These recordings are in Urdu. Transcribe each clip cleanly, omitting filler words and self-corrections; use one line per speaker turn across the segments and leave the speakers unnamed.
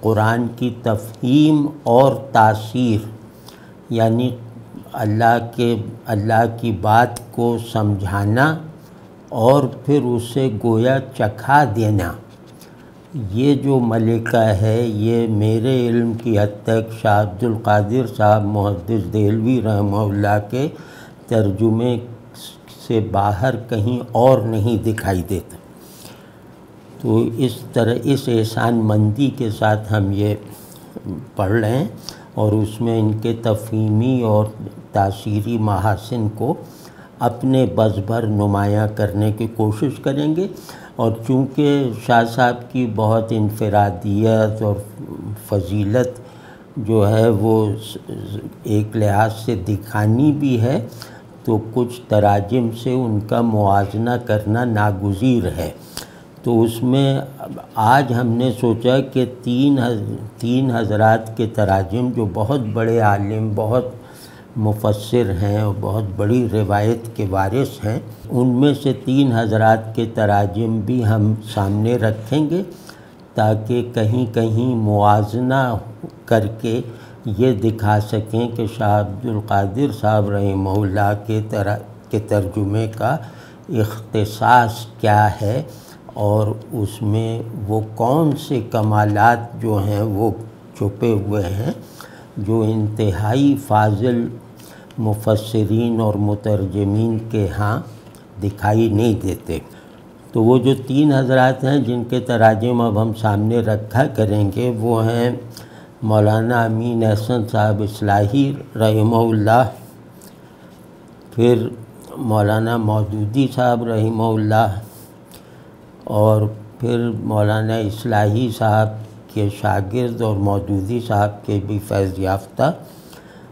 قرآن کی تفہیم اور تاثیر، یعنی اللہ کی بات کو سمجھانا اور پھر اسے گویا چکھا دینا، یہ جو ملکہ ہے یہ میرے علم کی حد تک شاہ عبد القادر صاحب محدث دہلوی رحمہ اللہ کے ترجمے سے باہر کہیں اور نہیں دکھائی دیتا۔ تو اس طرح اس احسان مندی کے ساتھ ہم یہ پڑھ رہے ہیں اور اس میں ان کے تفہیمی اور تاثیری محاسن کو اپنے بس بھر نمایاں کرنے کی کوشش کریں گے۔ اور چونکہ شاہ صاحب کی بہت انفرادیت اور فضیلت جو ہے وہ ایک لحاظ سے دکھانی بھی ہے، تو کچھ تراجم سے ان کا موازنہ کرنا ناگزیر ہے۔ تو اس میں آج ہم نے سوچا کہ تین حضرات کے تراجم جو بہت بڑے عالم، بہت مفسر ہیں اور بہت بڑی روایت کے وارث ہیں، ان میں سے 3 حضرات کے تراجم بھی ہم سامنے رکھیں گے تاکہ کہیں کہیں موازنہ کر کے یہ دکھا سکیں کہ شاہ عبد القادر صاحب رحمہ اللہ کے ترجمے کا اختصاص کیا ہے اور اس میں وہ کون سے کمالات جو ہیں وہ چھپے ہوئے ہیں جو انتہائی فاضل مفسرین اور مترجمین کے ہاں دکھائی نہیں دیتے۔ تو وہ جو 3 حضرات ہیں جن کے تراجم اب ہم سامنے رکھا کریں گے وہ ہیں مولانا امین احسن صاحب اصلاحی رحمہ اللہ، پھر مولانا مودودی صاحب رحمہ اللہ، اور پھر مولانا اصلاحی صاحب کے شاگرد اور مودودی صاحب کے بھی فیض یافتہ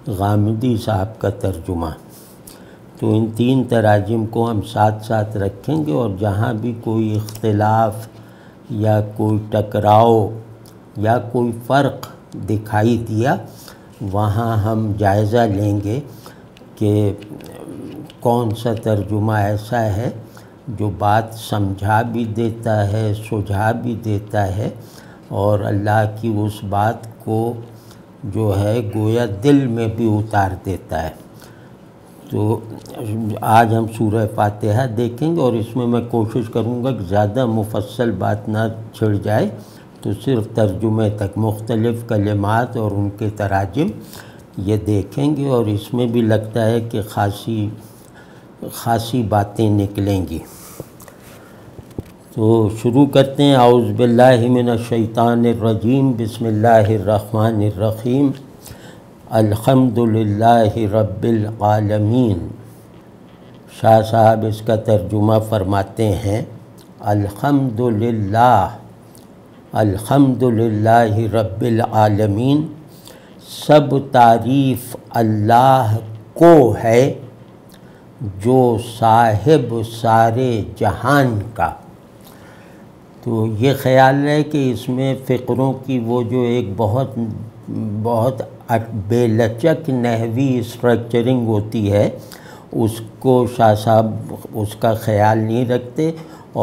غامدی صاحب کا ترجمہ۔ تو ان 3 تراجم کو ہم ساتھ ساتھ رکھیں گے اور جہاں بھی کوئی اختلاف یا کوئی ٹکراؤ یا کوئی فرق دکھائی دیا وہاں ہم جائزہ لیں گے کہ کون سا ترجمہ ایسا ہے جو بات سمجھا بھی دیتا ہے، سجھا بھی دیتا ہے اور اللہ کی اس بات کو جو ہے گویا دل میں بھی اتار دیتا ہے۔ تو آج ہم سورہ فاتحہ دیکھیں گے اور اس میں میں کوشش کروں گا کہ زیادہ مفصل بات نہ چھڑ جائے، تو صرف ترجمے تک مختلف کلمات اور ان کے تراجم یہ دیکھیں گے اور اس میں بھی لگتا ہے کہ خاصی باتیں نکلیں گی۔ تو شروع کرتے ہیں۔ اعوذ باللہ من الشیطان الرجیم، بسم اللہ الرحمن الرحیم۔ الحمد للہ رب العالمین۔ شاہ صاحب اس کا ترجمہ فرماتے ہیں الحمد للہ رب العالمین، سب تعریف اللہ کو ہے جو صاحب سارے جہان کا۔ تو یہ خیال ہے کہ اس میں فقروں کی وہ جو ایک بہت بے لچک نحوی اسٹرکچرنگ ہوتی ہے اس کو شاہ صاحب اس کا خیال نہیں رکھتے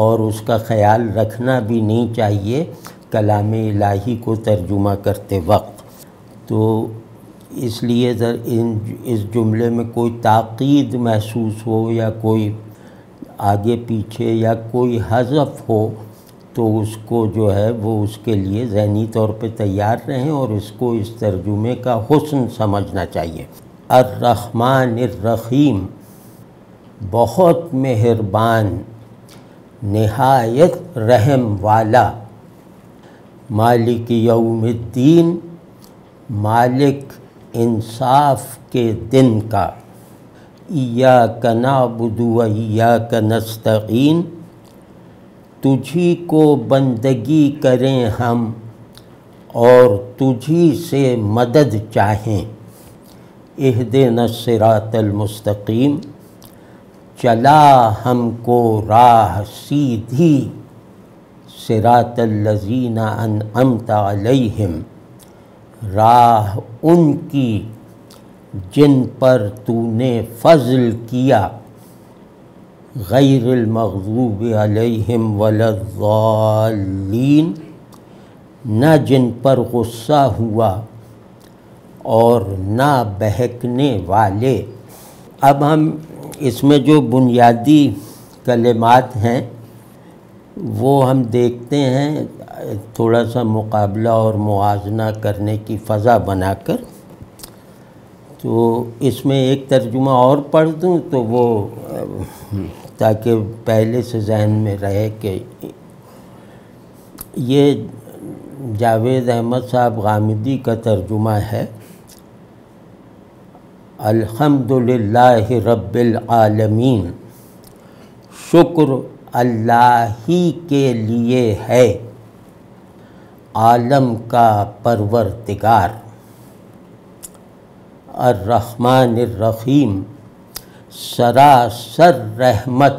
اور اس کا خیال رکھنا بھی نہیں چاہیے کلام الہی کو ترجمہ کرتے وقت۔ تو اس لیے اس جملے میں کوئی تاکید محسوس ہو یا کوئی آگے پیچھے یا کوئی حذف ہو تو اس کو جو ہے وہ اس کے لیے ذہنی طور پہ تیار رہیں اور اس کو اس ترجمے کا حسن سمجھنا چاہیے۔ الرحمن الرحیم، بہت مہربان، نہایت رحم والا، مالک یوم الدین، مالک انصاف کے دن کا، ایاک نعبد و ایاک نستعین، تجھی کو بندگی کریں ہم اور تجھی سے مدد چاہیں۔ اہدنا الصراط المستقیم، چلا ہم کو راہ سیدھی، صراط الذین انعمت علیہم، راہ ان کی جن پر تو نے فضل کیا، غیر المغضوب علیہم ولا الضالین، نہ جن پر غصہ ہوا اور نہ بہکنے والے۔ اب ہم اس میں جو بنیادی کلمات ہیں وہ ہم دیکھتے ہیں، تھوڑا سا مقابلہ اور موازنہ کرنے کی فضا بنا کر۔ تو اس میں ایک ترجمہ اور پڑھ دوں تو وہ تاکہ پہلے سے ذہن میں رہے کہ یہ جاوید احمد صاحب غامدی کا ترجمہ ہے۔ الحمدللہ رب العالمین، شکر اللہ ہی کے لیے ہے، عالم کا پروردگار۔ الرحمن الرحیم، سراسر رحمت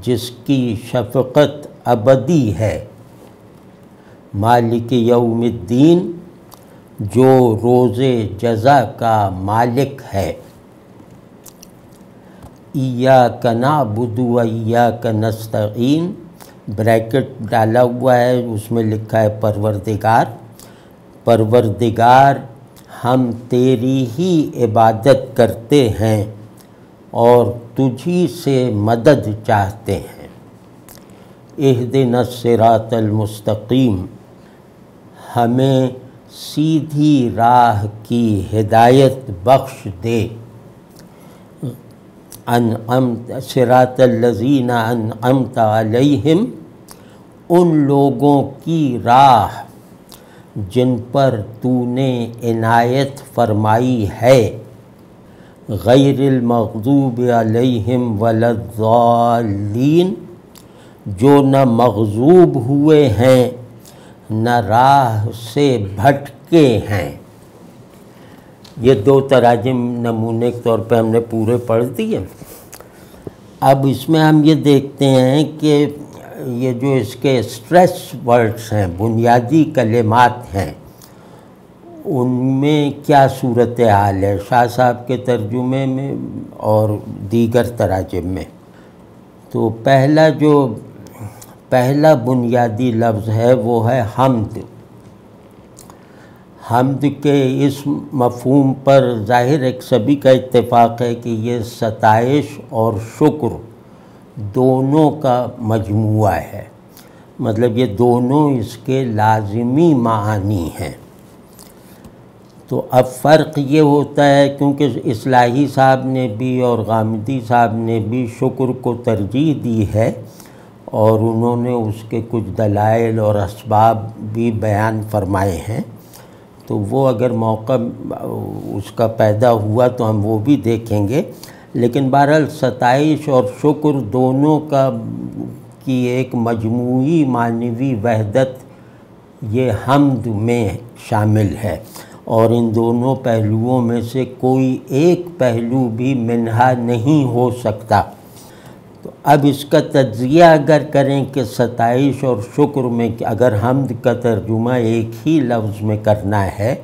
جس کی شفقت ابدی ہے، مالک یوم الدین، جو روز جزا کا مالک ہے۔ ایاک نعبد و ایاک نستعین، بریکٹ ڈالا ہوا ہے، اس میں لکھا ہے پروردگار۔ پروردگار، ہم تیری ہی عبادت کرتے ہیں اور تجھی سے مدد چاہتے ہیں۔ اہدنا الصراط المستقیم، ہمیں سیدھی راہ کی ہدایت بخش دے۔ صراط الذین انعمت علیہم، ان لوگوں کی راہ جن پر تو نے عنایت فرمائی ہے، غیر المغضوب علیہم ولا الضالین، جو نہ مغضوب ہوئے ہیں نہ راہ سے بھٹکے ہیں۔ یہ دو تراجم نمونے کے طور پہ ہم نے پورے پڑھ دیے۔ اب اس میں ہم یہ دیکھتے ہیں کہ یہ جو اس کے اسٹریس ورڈز ہیں، بنیادی کلمات ہیں، ان میں کیا صورتحال ہے شاہ صاحب کے ترجمے میں اور دیگر تراجم میں۔ تو پہلا بنیادی لفظ ہے وہ ہے حمد۔ حمد کے اس مفہوم پر ظاہر ایک سبھی کا اتفاق ہے کہ یہ ستائش اور شکر دونوں کا مجموعہ ہے، مطلب یہ دونوں اس کے لازمی معانی ہیں۔ تو اب فرق یہ ہوتا ہے کیونکہ اصلاحی صاحب نے بھی اور غامدی صاحب نے بھی شکر کو ترجیح دی ہے، اور انہوں نے اس کے کچھ دلائل اور اسباب بھی بیان فرمائے ہیں، تو وہ اگر موقع اس کا پیدا ہوا تو ہم وہ بھی دیکھیں گے۔ لیکن بہرحال ستائش اور شکر دونوں کی ایک مجموعی معنوی وحدت یہ حمد میں شامل ہے، اور ان دونوں پہلوؤں میں سے کوئی ایک پہلو بھی منہا نہیں ہو سکتا۔ تو اب اس کا تجزیہ اگر کریں کہ ستائش اور شکر میں اگر حمد کا ترجمہ ایک ہی لفظ میں کرنا ہے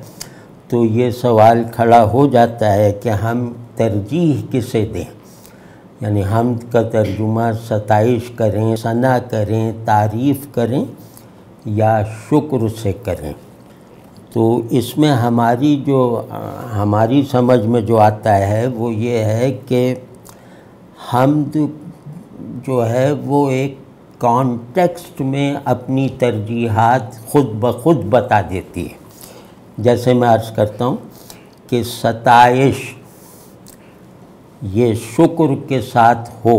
تو یہ سوال کھڑا ہو جاتا ہے کہ ہم ترجیح کسے دیں، یعنی حمد کا ترجمہ ستائش کریں، ثنا کریں، تعریف کریں یا شکر سے کریں۔ تو اس میں ہماری سمجھ میں جو آتا ہے وہ یہ ہے کہ حمد جو ہے وہ ایک کانٹیکسٹ میں اپنی ترجیحات خود بخود بتا دیتی ہے۔ جیسے میں عرض کرتا ہوں کہ ستائش یہ شکر کے ساتھ ہو،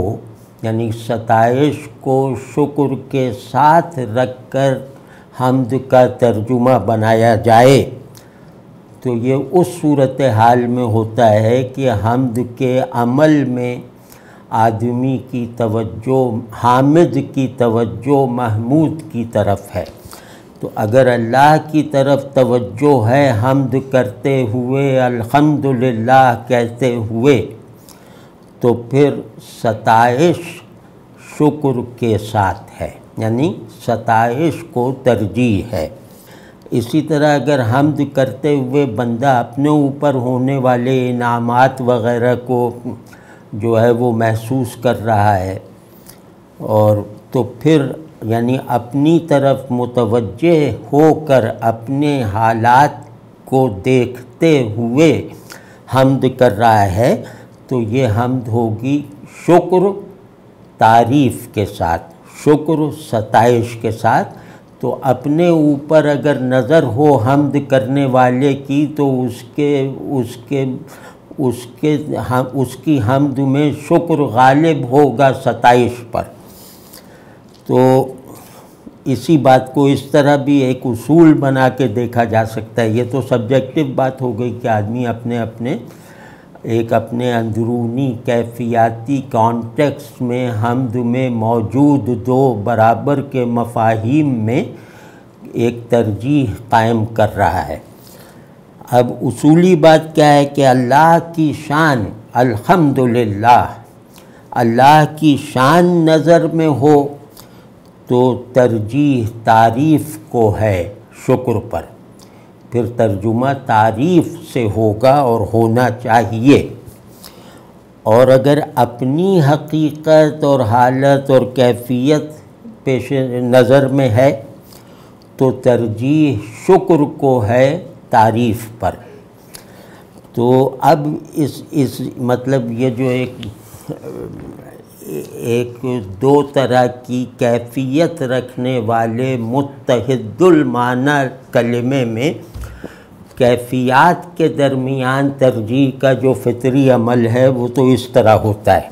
یعنی ستائش کو شکر کے ساتھ رکھ کر حمد کا ترجمہ بنایا جائے تو یہ اس صورتحال میں ہوتا ہے کہ حمد کے عمل میں آدمی کی توجہ، حامد کی توجہ محمود کی طرف ہے۔ تو اگر اللہ کی طرف توجہ ہے حمد کرتے ہوئے، الحمدللہ کہتے ہوئے، تو پھر ستائش شکر کے ساتھ ہے، یعنی ستائش کو ترجیح ہے۔ اسی طرح اگر حمد کرتے ہوئے بندہ اپنے اوپر ہونے والے انعامات وغیرہ کو جو ہے وہ محسوس کر رہا ہے، اور تو پھر یعنی اپنی طرف متوجہ ہو کر اپنے حالات کو دیکھتے ہوئے حمد کر رہا ہے تو یہ حمد ہوگی شکر تعریف کے ساتھ، شکر ستائش کے ساتھ۔ تو اپنے اوپر اگر نظر ہو حمد کرنے والے کی تو اس کی حمد میں شکر غالب ہوگا ستائش پر۔ تو اسی بات کو اس طرح بھی ایک اصول بنا کے دیکھا جا سکتا ہے۔ یہ تو سبجیکٹو بات ہو گئی کہ آدمی اپنے اندرونی کیفیاتی کانٹیکسٹ میں حمد میں موجود دو برابر کے مفاہیم میں ایک ترجیح قائم کر رہا ہے۔ اب اصولی بات کیا ہے کہ اللہ کی شان الحمدللہ، اللہ کی شان نظر میں ہو تو ترجیح تعریف کو ہے شکر پر، پھر ترجمہ تعریف سے ہوگا اور ہونا چاہیے۔ اور اگر اپنی حقیقت اور حالت اور کیفیت پیش نظر میں ہے تو ترجیح شکر کو ہے تعریف پر۔ تو اب اس مطلب یہ جو ایک دو طرح کی کیفیت رکھنے والے متحد المعنی کلمے میں کیفیات کے درمیان ترجیح کا جو فطری عمل ہے وہ تو اس طرح ہوتا ہے،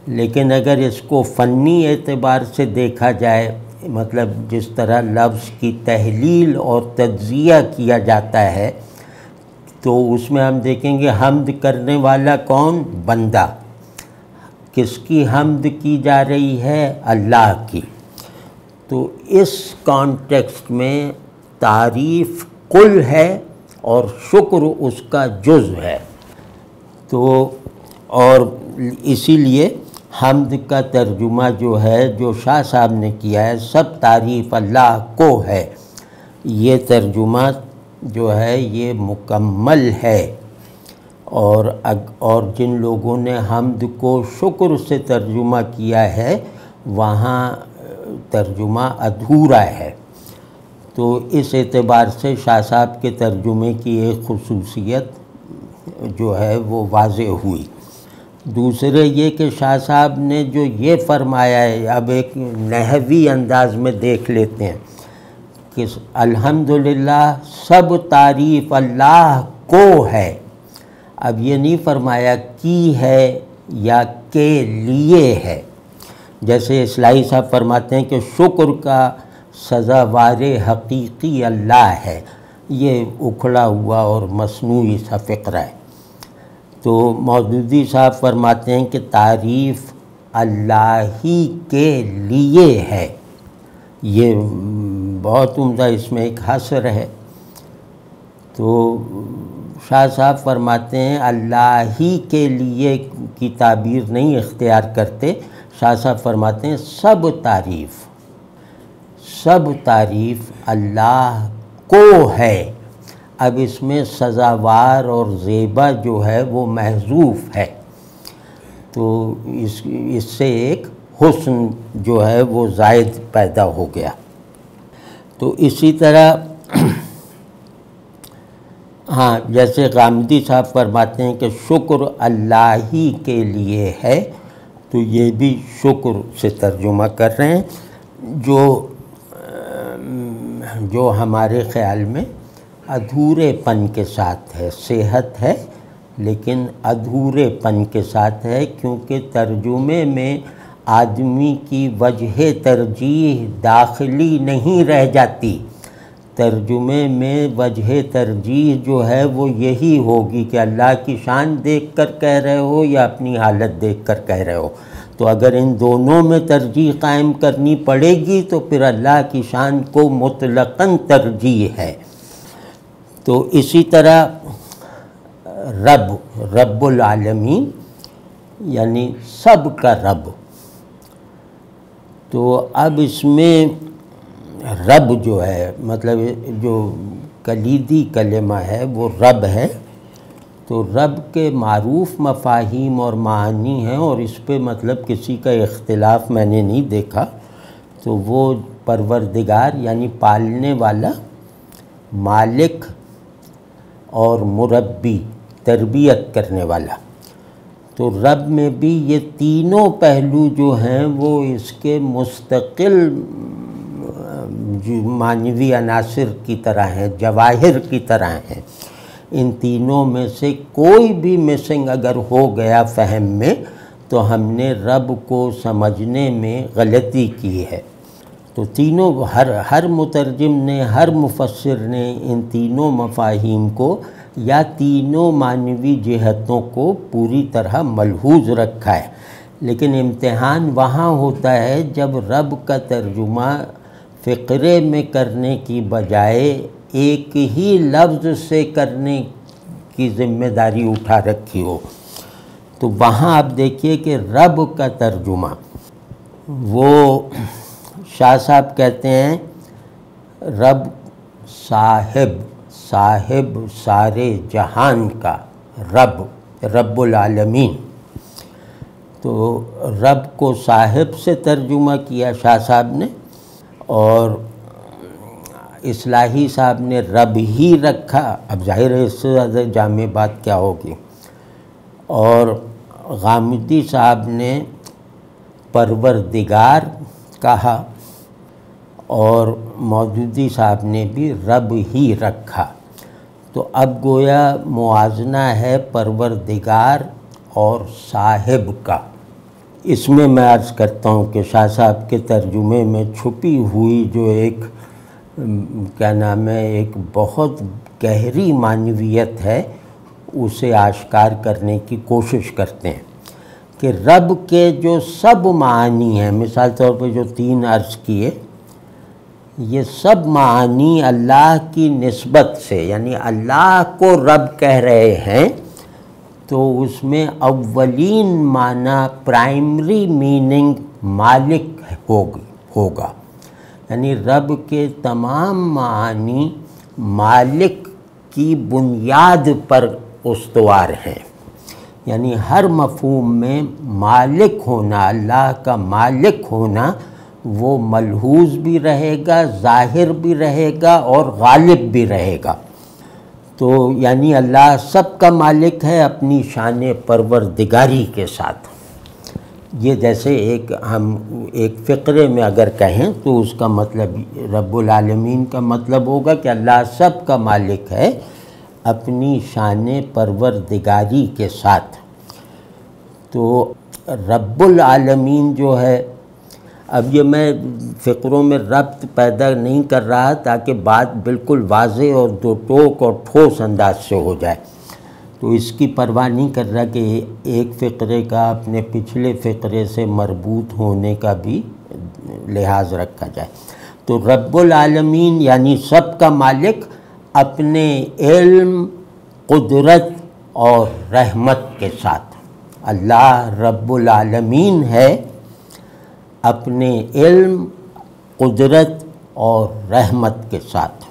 لیکن اگر اس کو فنی اعتبار سے دیکھا جائے، مطلب جس طرح لفظ کی تحلیل اور تجزیہ کیا جاتا ہے تو اس میں ہم دیکھیں گے حمد کرنے والا کون؟ بندہ۔ کس کی حمد کی جا رہی ہے؟ اللہ کی۔ تو اس کانٹیکسٹ میں تعریف کل ہے اور شکر اس کا جز ہے۔ تو اور اسی لیے حمد کا ترجمہ جو ہے جو شاہ صاحب نے کیا ہے، سب تعریف اللہ کو ہے، یہ ترجمہ جو ہے یہ مکمل ہے۔ اور جن لوگوں نے حمد کو شکر سے ترجمہ کیا ہے وہاں ترجمہ ادھورا ہے۔ تو اس اعتبار سے شاہ صاحب کے ترجمے کی ایک خصوصیت جو ہے وہ واضح ہوئی۔ دوسرے یہ کہ شاہ صاحب نے جو یہ فرمایا ہے، اب ایک نحوی انداز میں دیکھ لیتے ہیں کہ الحمدللہ سب تعریف اللہ کو ہے۔ اب یہ نہیں فرمایا کی ہے یا کے لیے ہے، جیسے اصلاحی صاحب فرماتے ہیں کہ شکر کا سزاوار حقیقی اللہ ہے، یہ اکھڑا ہوا اور مصنوعی سا فقرہ ہے۔ تو مودودی صاحب فرماتے ہیں کہ تعریف اللہ ہی کے لیے ہے، یہ بہت عمدہ اس میں ایک حصر ہے۔ تو شاہ صاحب فرماتے ہیں اللہ ہی کے لیے کی تعبیر نہیں اختیار کرتے، شاہ صاحب فرماتے ہیں سب تعریف اللہ کو ہے۔ اب اس میں سزاوار اور زیبا جو ہے وہ محذوف ہے، تو اس سے ایک حسن جو ہے وہ زائد پیدا ہو گیا۔ تو اسی طرح جیسے غامدی صاحب فرماتے ہیں کہ شکر اللہ ہی کے لیے ہے، تو یہ بھی شکر سے ترجمہ کر رہے ہیں جو ہمارے خیال میں ادھورے پن کے ساتھ ہے۔ صحت ہے لیکن ادھورے پن کے ساتھ ہے، کیونکہ ترجمے میں آدمی کی وجہ ترجیح داخلی نہیں رہ جاتی۔ ترجمے میں وجہ ترجیح جو ہے وہ یہی ہوگی کہ اللہ کی شان دیکھ کر کہہ رہے ہو یا اپنی حالت دیکھ کر کہہ رہے ہو۔ تو اگر ان دونوں میں ترجیح قائم کرنی پڑے گی تو پھر اللہ کی شان کو مطلقاً ترجیح ہے۔ تو اسی طرح رب العالمین یعنی سب کا رب، تو اب اس میں رب جو ہے مطلب جو کلیدی کلمہ ہے وہ رب ہے۔ تو رب کے معروف مفاہیم اور معانی ہیں اور اس پہ مطلب کسی کا اختلاف میں نے نہیں دیکھا۔ تو وہ پروردگار یعنی پالنے والا، مالک اور مربی تربیت کرنے والا۔ تو رب میں بھی یہ تینوں پہلو جو ہیں وہ اس کے مستقل معنوی عناصر کی طرح ہیں، جواہر کی طرح ہیں۔ ان تینوں میں سے کوئی بھی مسنگ اگر ہو گیا فہم میں تو ہم نے رب کو سمجھنے میں غلطی کی ہے۔ تو تینوں ہر مترجم نے، ہر مفسر نے ان تینوں مفاہیم کو یا تینوں معنوی جہتوں کو پوری طرح ملحوظ رکھا ہے، لیکن امتحان وہاں ہوتا ہے جب رب کا ترجمہ فقرے میں کرنے کی بجائے ایک ہی لفظ سے کرنے کی ذمہ داری اٹھا رکھی ہو۔ تو وہاں آپ دیکھیے کہ رب کا ترجمہ، وہ شاہ صاحب کہتے ہیں رب صاحب سارے جہان کا، رب العالمین۔ تو رب کو صاحب سے ترجمہ کیا شاہ صاحب نے، اور اصلاحی صاحب نے رب ہی رکھا۔ اب ظاہر ہے اس سے زیادہ جامع بات کیا ہوگی۔ اور غامدی صاحب نے پروردگار کہا، اور مودودی صاحب نے بھی رب ہی رکھا۔ تو اب گویا موازنہ ہے پروردگار اور صاحب کا۔ اس میں عرض کرتا ہوں کہ شاہ صاحب کے ترجمے میں چھپی ہوئی جو ایک ایک بہت گہری معنویت ہے، اسے آشکار کرنے کی کوشش کرتے ہیں کہ رب کے جو سب معانی ہیں، مثال طور پہ جو 3 عرض کیے، یہ سب معانی اللہ کی نسبت سے، یعنی اللہ کو رب کہہ رہے ہیں، تو اس میں اولین معنی پرائمری میننگ مالک ہوگا، یعنی رب کے تمام معانی مالک کی بنیاد پر استوار ہیں، یعنی ہر مفہوم میں مالک ہونا، اللہ کا مالک ہونا، وہ ملحوظ بھی رہے گا، ظاہر بھی رہے گا اور غالب بھی رہے گا۔ تو یعنی اللہ سب کا مالک ہے اپنی شان پروردگاری کے ساتھ۔ یہ جیسے ہم ایک فقرے میں اگر کہیں تو اس کا مطلب رب العالمین کا مطلب ہوگا کہ اللہ سب کا مالک ہے اپنی شان پروردگاری کے ساتھ۔ تو رب العالمین جو ہے، اب یہ میں فقروں میں ربط پیدا نہیں کر رہا تاکہ بات بالکل واضح اور دو ٹوک اور ٹھوس انداز سے ہو جائے، تو اس کی پرواہ نہیں کر رہا کہ ایک فقرے کا اپنے پچھلے فقرے سے مربوط ہونے کا بھی لحاظ رکھا جائے۔ تو رب العالمین یعنی سب کا مالک اپنے علم، قدرت اور رحمت کے ساتھ۔ اللہ رب العالمین ہے اپنے علم، قدرت اور رحمت کے ساتھ۔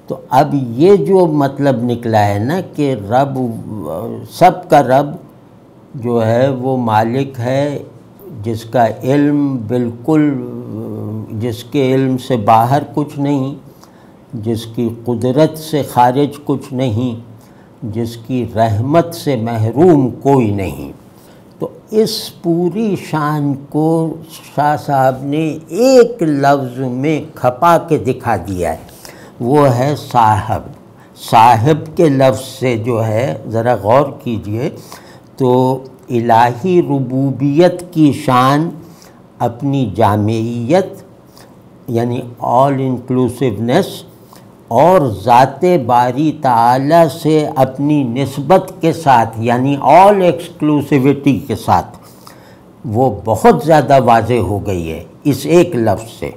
تو اب یہ جو مطلب نکلا ہے نا کہ رب، سب کا رب جو ہے وہ مالک ہے جس کا علم بالکل، جس کے علم سے باہر کچھ نہیں، جس کی قدرت سے خارج کچھ نہیں، جس کی رحمت سے محروم کوئی نہیں۔ تو اس پوری شان کو شاہ صاحب نے ایک لفظ میں کھپا کے دکھا دیا ہے، وہ ہے صاحب۔ صاحب کے لفظ سے جو ہے ذرا غور کیجئے تو الہی ربوبیت کی شان اپنی جامعیت یعنی آل انکلوسیونیس اور ذات باری تعالیٰ سے اپنی نسبت کے ساتھ یعنی آل ایکسکلوسیوٹی کے ساتھ وہ بہت زیادہ واضح ہو گئی ہے اس ایک لفظ سے۔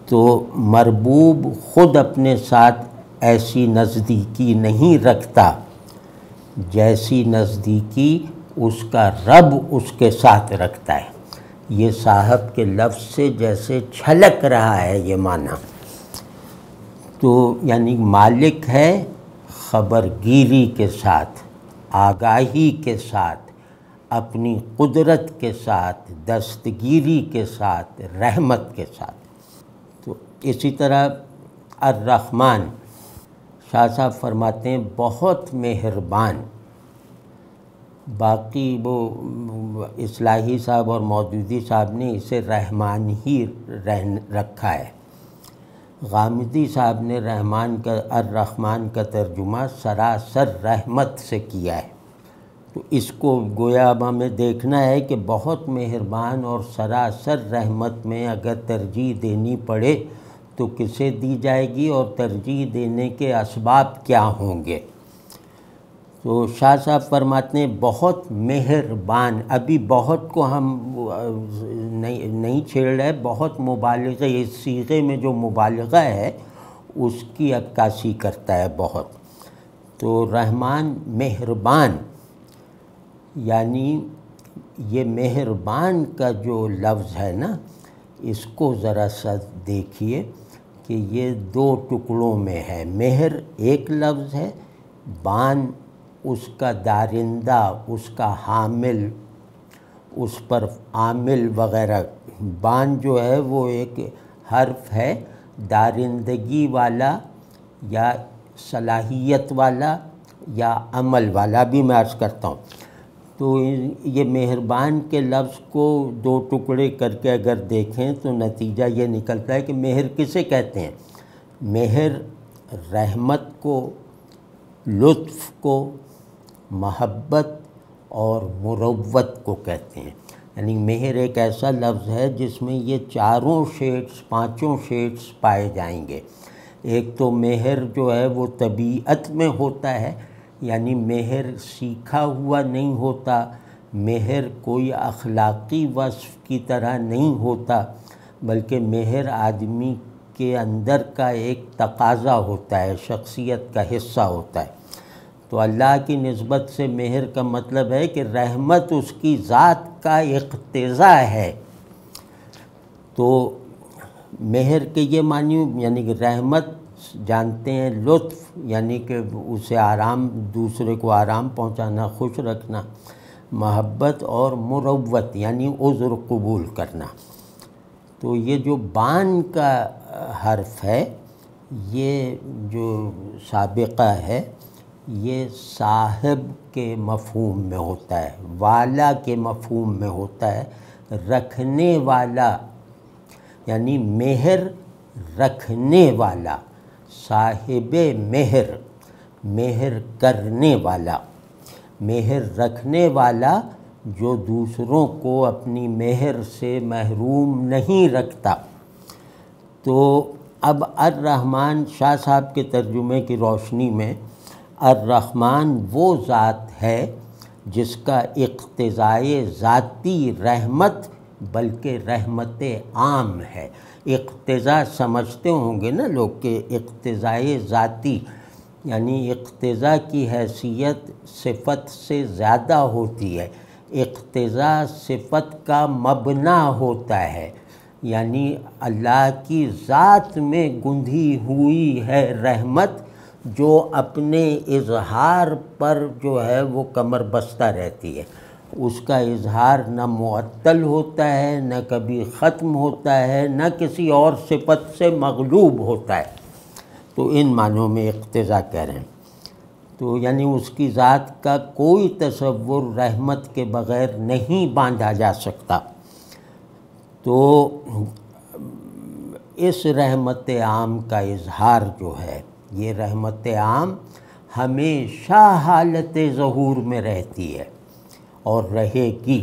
تو مربوب خود اپنے ساتھ ایسی نزدیکی نہیں رکھتا جیسی نزدیکی اس کا رب اس کے ساتھ رکھتا ہے۔ یہ صاحب کے لفظ سے جیسے چھلک رہا ہے یہ معنی۔ تو یعنی مالک ہے خبرگیری کے ساتھ، آگاہی کے ساتھ، اپنی قدرت کے ساتھ، دستگیری کے ساتھ، رحمت کے ساتھ۔ تو اسی طرح الرحمن، شاہ صاحب فرماتے ہیں بہت مہربان۔ باقی وہ اصلاحی صاحب اور مودودی صاحب نے اسے رحمان ہی رکھا ہے۔ غامدی صاحب نے الرحمن کا ترجمہ سراسر رحمت سے کیا ہے۔ تو اس کو گویا اب ہمیں دیکھنا ہے کہ بہت مہربان اور سراسر رحمت میں اگر ترجیح دینی پڑے تو کسے دی جائے گی، اور ترجیح دینے کے اسباب کیا ہوں گے۔ تو شاہ صاحب فرماتے ہیں بہت مہربان۔ ابھی بہت کو ہم نہیں چھیڑ رہے، بہت مبالغہ، اس صیغے میں جو مبالغہ ہے اس کی عکاسی کرتا ہے بہت۔ تو رحمان مہربان، یعنی یہ مہربان کا جو لفظ ہے نا، اس کو ذرا سا دیکھیے کہ یہ دو ٹکڑوں میں ہے۔ مہر ایک لفظ ہے، بان اس کا دارندہ، اس کا حامل، اس پر عامل وغیرہ۔ بان جو ہے وہ ایک حرف ہے دارندگی والا یا صلاحیت والا یا عمل والا، بھی میں عرض کرتا ہوں۔ تو یہ مہربان کے لفظ کو دو ٹکڑے کر کے اگر دیکھیں تو نتیجہ یہ نکلتا ہے کہ مہر کسے کہتے ہیں؟ مہر رحمت کو، لطف کو، محبت اور مروت کو کہتے ہیں۔ یعنی مہر ایک ایسا لفظ ہے جس میں یہ چاروں شیڈز، پانچوں شیڈز پائے جائیں گے۔ ایک تو مہر جو ہے وہ طبیعت میں ہوتا ہے، یعنی مہر سیکھا ہوا نہیں ہوتا، مہر کوئی اخلاقی وصف کی طرح نہیں ہوتا، بلکہ مہر آدمی کے اندر کا ایک تقاضا ہوتا ہے، شخصیت کا حصہ ہوتا ہے۔ تو اللہ کی نسبت سے مہر کا مطلب ہے کہ رحمت اس کی ذات کا اقتضا ہے۔ تو مہر کے یہ معنی، یعنی کہ رحمت جانتے ہیں، لطف یعنی کہ اسے آرام، دوسرے کو آرام پہنچانا، خوش رکھنا، محبت، اور مروت یعنی عذر قبول کرنا۔ تو یہ جو بان کا حرف ہے، یہ جو سابقہ ہے، یہ صاحب کے مفہوم میں ہوتا ہے، والا کے مفہوم میں ہوتا ہے، رکھنے والا، یعنی مہر رکھنے والا، صاحب مہر، مہر کرنے والا، مہر رکھنے والا جو دوسروں کو اپنی مہر سے محروم نہیں رکھتا۔ تو اب الرحمن، شاہ صاحب کے ترجمے کی روشنی میں الرحمن وہ ذات ہے جس کا اقتضائے ذاتی رحمت بلکہ رحمت عام ہے۔ اقتضا سمجھتے ہوں گے نا لوگ کہ اقتضائے ذاتی، یعنی اقتضا کی حیثیت صفت سے زیادہ ہوتی ہے، اقتضا صفت کا مبنی ہوتا ہے، یعنی اللہ کی ذات میں گندھی ہوئی ہے رحمت، جو اپنے اظہار پر جو ہے وہ کمر بستہ رہتی ہے۔ اس کا اظہار نہ معطل ہوتا ہے، نہ کبھی ختم ہوتا ہے، نہ کسی اور صفت سے مغلوب ہوتا ہے۔ تو ان معنوں میں اقتضا کہہ رہے ہیں۔ تو یعنی اس کی ذات کا کوئی تصور رحمت کے بغیر نہیں باندھا جا سکتا۔ تو اس رحمت عام کا اظہار جو ہے، یہ رحمت عام ہمیشہ حالت ظہور میں رہتی ہے اور رہے گی۔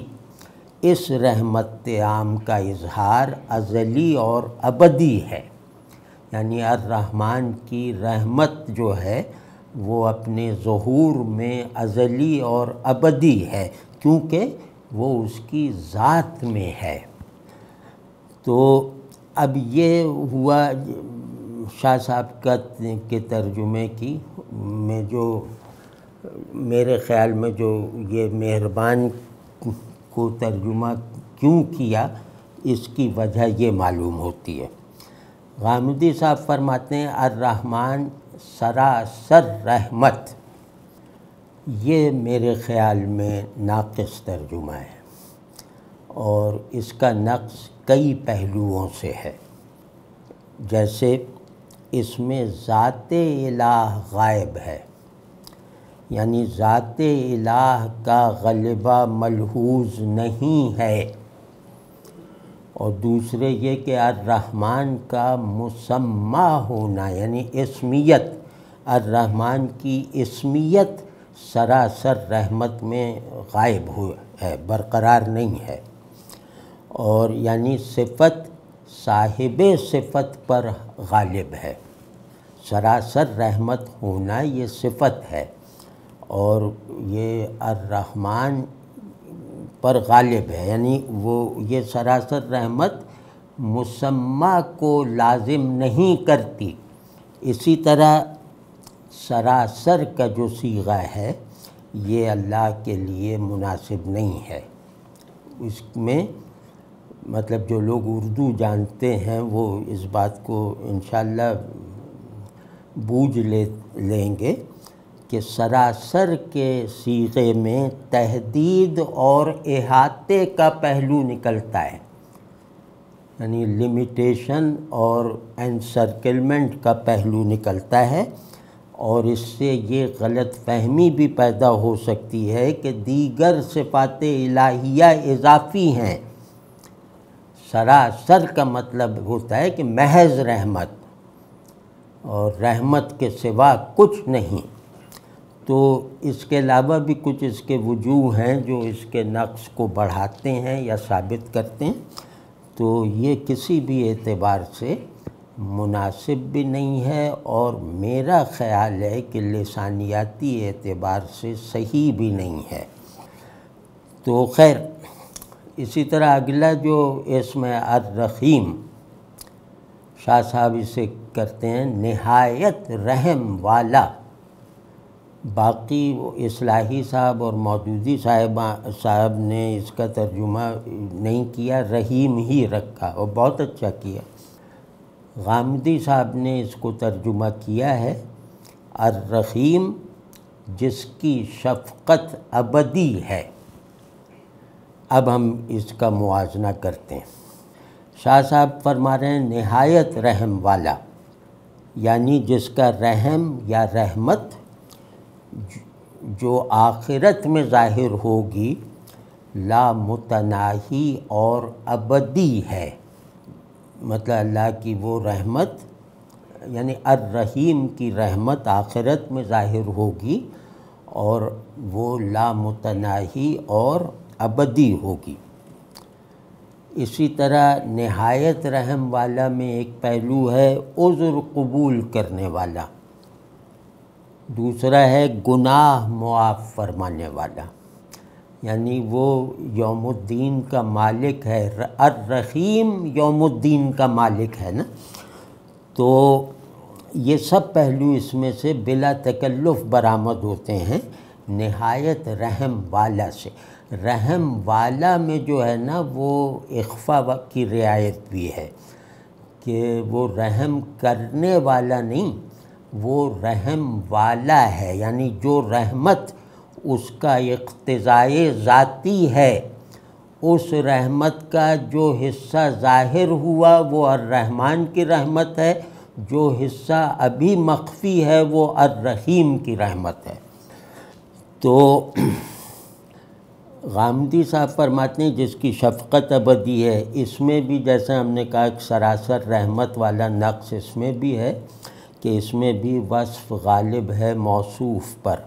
اس رحمت عام کا اظہار ازلی اور ابدی ہے، یعنی الرحمن کی رحمت جو ہے وہ اپنے ظہور میں ازلی اور ابدی ہے، کیونکہ وہ اس کی ذات میں ہے۔ تو اب یہ ہوا شاہ صاحب کے ترجمے کی میں جو میرے خیال میں جو یہ مہربان کو ترجمہ کیوں کیا، اس کی وجہ یہ معلوم ہوتی ہے۔ غامدی صاحب فرماتے ہیں الرحمن سراسر رحمت، یہ میرے خیال میں ناقص ترجمہ ہے، اور اس کا نقص کئی پہلوؤں سے ہے۔ جیسے اس میں ذات الہ غائب ہے، یعنی ذات الہ کا غلبہ ملحوظ نہیں ہے، اور دوسرے یہ کہ الرحمن کا مسمى ہونا، یعنی اسمیت، الرحمن کی اسمیت سراسر رحمت میں غائب ہے، برقرار نہیں ہے، اور یعنی صفت صاحب صفت پر غالب ہے۔ سراسر رحمت ہونا یہ صفت ہے، اور یہ الرحمن پر غالب ہے، یعنی وہ یہ سراسر رحمت مسمى کو لازم نہیں کرتی۔ اسی طرح سراسر کا جو صیغہ ہے یہ اللہ کے لیے مناسب نہیں ہے۔ اس میں مطلب جو لوگ اردو جانتے ہیں وہ اس بات کو انشاءاللہ بوجھ لیں گے کہ سراسر کے صیغے میں تحدید اور احاطے کا پہلو نکلتا ہے، یعنی لمیٹیشن اور انسرکلمنٹ کا پہلو نکلتا ہے، اور اس سے یہ غلط فہمی بھی پیدا ہو سکتی ہے کہ دیگر صفات الہیہ اضافی ہیں۔ سراسر کا مطلب ہوتا ہے کہ محض رحمت، اور رحمت کے سوا کچھ نہیں۔ تو اس کے علاوہ بھی کچھ اس کے وجوہ ہیں جو اس کے نقص کو بڑھاتے ہیں یا ثابت کرتے ہیں، تو یہ کسی بھی اعتبار سے مناسب بھی نہیں ہے، اور میرا خیال ہے کہ لسانیاتی اعتبار سے صحیح بھی نہیں ہے۔ تو خیر، اسی طرح اگلا جو اسم ہے الرحیم، شاہ صاحب اسے کرتے ہیں نہایت رحم والا۔ باقی اصلاحی صاحب اور مودودی صاحب نے اس کا ترجمہ نہیں کیا، رحیم ہی رکھا، اور بہت اچھا کیا۔ غامدی صاحب نے اس کو ترجمہ کیا ہے الرحیم، جس کی شفقت ابدی ہے۔ اب ہم اس کا موازنہ کرتے ہیں۔ شاہ صاحب فرما رہے ہیں نہایت رحم والا، یعنی جس کا رحم یا رحمت جو آخرت میں ظاہر ہوگی لا متناہی اور ابدی ہے۔ مطلب اللہ کی وہ رحمت، یعنی الرحیم کی رحمت آخرت میں ظاہر ہوگی، اور وہ لا متناہی اور ابدی ہوگی۔ اسی طرح نہایت رحم والا میں ایک پہلو ہے عذر قبول کرنے والا، دوسرا ہے گناہ معاف فرمانے والا، یعنی وہ یوم الدین کا مالک ہے۔ الرحیم یوم الدین کا مالک ہے نا، تو یہ سب پہلو اس میں سے بلا تکلف برآمد ہوتے ہیں نہایت رحم والا سے۔ رحم والا میں جو ہے نا وہ اخفا کی رعایت بھی ہے، کہ وہ رحم کرنے والا نہیں، وہ رحم والا ہے، یعنی جو رحمت اس کا اقتضائے ذاتی ہے، اس رحمت کا جو حصہ ظاہر ہوا وہ الرحمن کی رحمت ہے، جو حصہ ابھی مخفی ہے وہ الرحیم کی رحمت ہے۔ تو غامدی صاحب فرماتے ہیں جس کی شفقت ابدی ہے، اس میں بھی جیسے ہم نے کہا کہ سراسر رحمت والا نقص اس میں بھی ہے کہ اس میں بھی وصف غالب ہے موصوف پر،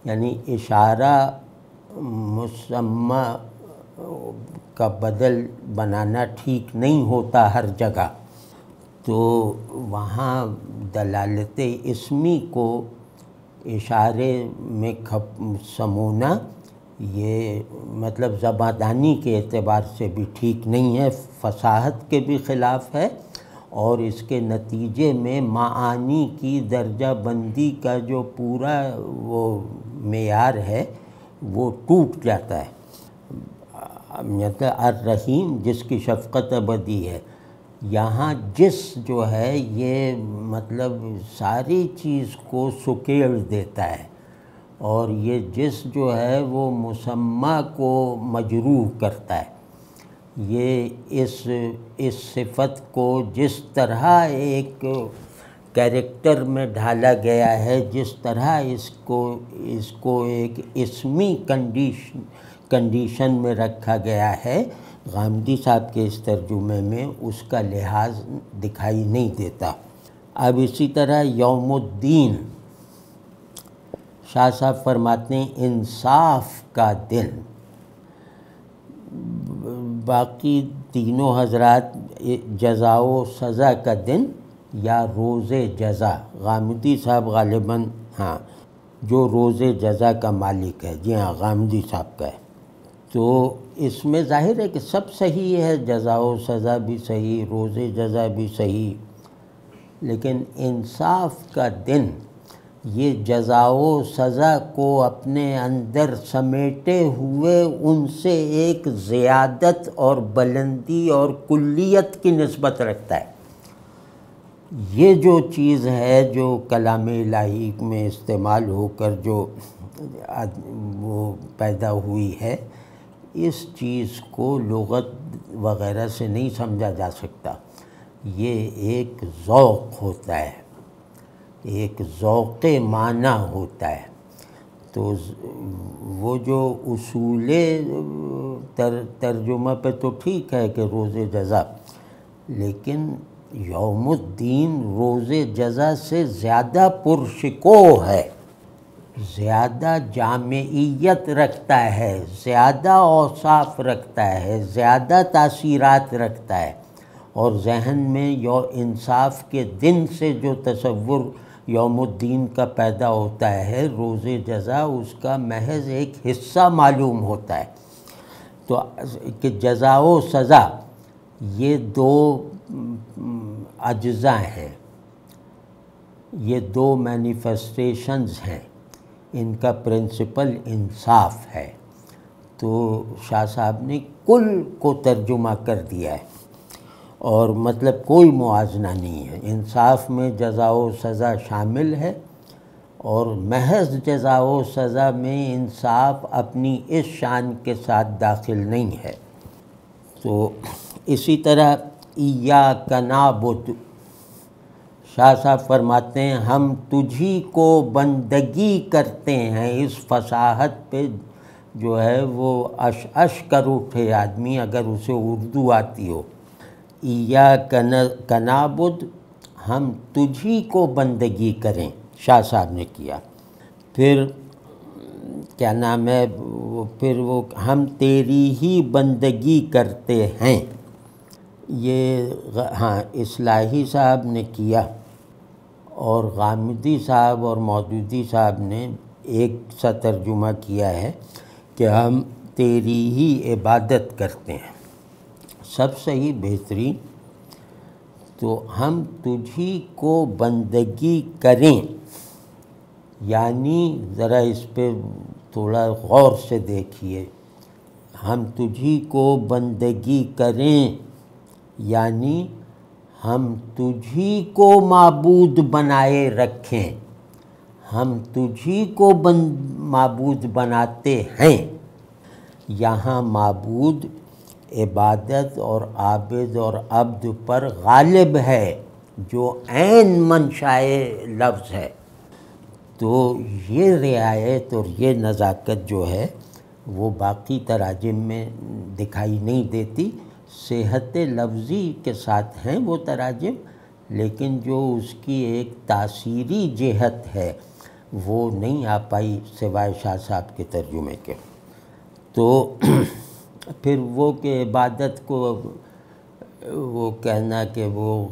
یعنی اشارہ مسمى کا بدل بنانا ٹھیک نہیں ہوتا ہر جگہ، تو وہاں دلالت اسمی کو اشارے میں سمونا یہ مطلب زباندانی کے اعتبار سے بھی ٹھیک نہیں ہے، فصاحت کے بھی خلاف ہے، اور اس کے نتیجے میں معانی کی درجہ بندی کا جو پورا وہ معیار ہے وہ ٹوٹ جاتا ہے۔ مطلب الرحیم جس کی شفقت ابدی ہے، یہاں جس جو ہے یہ مطلب ساری چیز کو سکیڑ دیتا ہے، اور یہ جس جو ہے وہ مسمى کو مجروح کرتا ہے. یہ اس صفت کو جس طرح ایک کیریکٹر میں ڈھالا گیا ہے، جس طرح اس کو ایک اسمی کنڈیشن میں رکھا گیا ہے، غامدی صاحب کے اس ترجمے میں اس کا لحاظ دکھائی نہیں دیتا. اب اسی طرح یوم الدین، شاہ صاحب فرماتے ہیں انصاف کا دن. باقی تینوں حضرات جزا و سزا کا دن یا روز جزا، غامدی صاحب غالباً ہاں جو روز جزا کا مالک ہے، جی ہاں غامدی صاحب کا ہے. تو اس میں ظاہر ہے کہ سب صحیح ہے، جزا و سزا بھی صحیح، روز جزا بھی صحیح، لیکن انصاف کا دن یہ جزا و سزا کو اپنے اندر سمیٹے ہوئے ان سے ایک زیادت اور بلندی اور کلیت کی نسبت رکھتا ہے. یہ جو چیز ہے جو کلام الہی میں استعمال ہو کر جو وہ پیدا ہوئی ہے، اس چیز کو لغت وغیرہ سے نہیں سمجھا جا سکتا. یہ ایک ذوق ہوتا ہے، ایک ذوق معنی ہوتا ہے. تو وہ جو اصول ترجمہ پہ تو ٹھیک ہے کہ روز جزا، لیکن یوم الدین روز جزا سے زیادہ پرشکوہ ہے، زیادہ جامعیت رکھتا ہے، زیادہ اوصاف رکھتا ہے، زیادہ تاثیرات رکھتا ہے. اور ذہن میں انصاف کے دن سے جو تصور یوم الدین کا پیدا ہوتا ہے، روز جزا اس کا محض ایک حصہ معلوم ہوتا ہے. تو کہ جزا و سزا یہ دو اجزاء ہیں، یہ دو مینیفیسٹیشنز ہیں، ان کا پرنسپل انصاف ہے. تو شاہ صاحب نے کل کو ترجمہ کر دیا ہے، اور مطلب کوئی موازنہ نہیں ہے. انصاف میں جزا و سزا شامل ہے، اور محض جزا و سزا میں انصاف اپنی اس شان کے ساتھ داخل نہیں ہے. تو اسی طرح ایاک نعبد، شاہ صاحب فرماتے ہیں ہم تجھی کو بندگی کرتے ہیں. اس فصاحت پہ جو ہے وہ کر اٹھے آدمی اگر اسے اردو آتی ہو. ایاک نعبد، ہم تجھی کو بندگی کریں، شاہ صاحب نے کیا. پھر کیا نام ہے، پھر وہ ہم تیری ہی بندگی کرتے ہیں، یہ ہاں اصلاحی صاحب نے کیا. اور غامدی صاحب اور مودودی صاحب نے ایک سا ترجمہ کیا ہے کہ ہم تیری ہی عبادت کرتے ہیں. سب صحیح، بہترین. تو ہم تجھی کو بندگی کریں، یعنی ذرا اس پہ تھوڑا غور سے دیکھیے. ہم تجھی کو بندگی کریں یعنی ہم تجھی کو معبود بنائے رکھیں، ہم تجھی کو معبود بناتے ہیں. یہاں معبود عبادت اور عابد اور عبد پر غالب ہے، جو عین منشائے لفظ ہے. تو یہ رعایت اور یہ نزاکت جو ہے وہ باقی تراجم میں دکھائی نہیں دیتی. صحت لفظی کے ساتھ ہیں وہ تراجم، لیکن جو اس کی ایک تاثیری جہت ہے وہ نہیں آ پائی سوائے شاہ صاحب کے ترجمے کے. تو پھر وہ کہ عبادت کو وہ کہنا کہ وہ